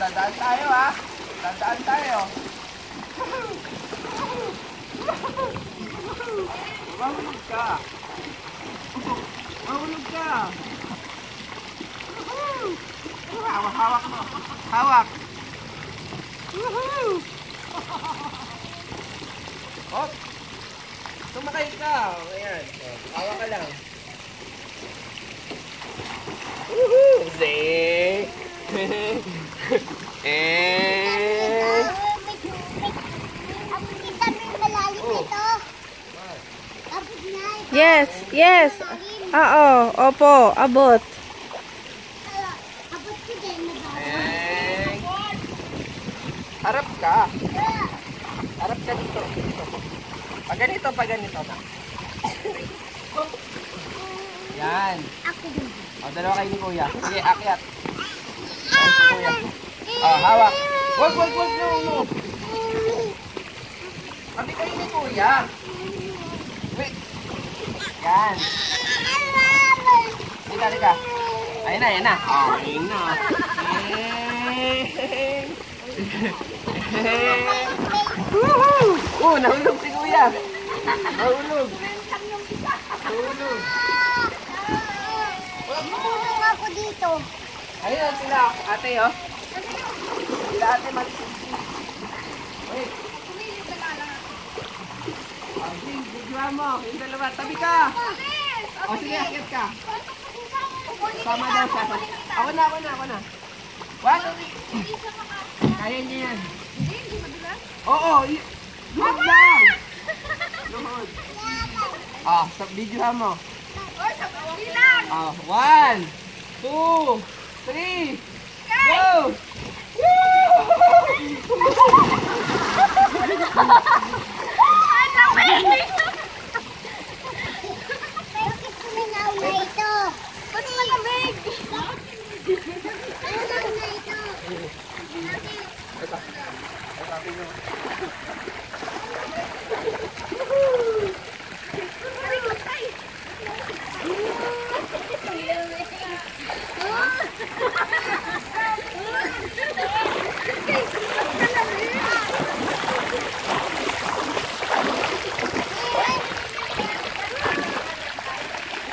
Dadaan tayo ha. Dadaan tayo. Mahulog ka. Mahulog ka. Hawak mo. Hawak. Hop. Sumakay ka. Ayan. Hawak ka lang. Woohoo! Zing! Yes, yes. Oo, opo, abot. Harap ka. Harap ka dito. Pag ganito na. Yan. O, dalawa kayo ni Kuya. Sige, akyat. Kuya. O, hawak. Wag, no. Pati kayo ni Kuya. Wait. Yan. Halika. Ayan na. Ayun na. Woohoo! Nahulog si Kuya. Nahulog. Nahulog ako dito. Ayun sila, ate oh. Sila ate mag-sisi. Wait. Bigyan mo. Yung dalawa. Tabi ka. O sige, akit ka. Sama daw siya. Ako na. What? Kaya niya yan. Oo. Luhod lang. Luhod. Videohan mo. 1, 2, 3, go! Woo!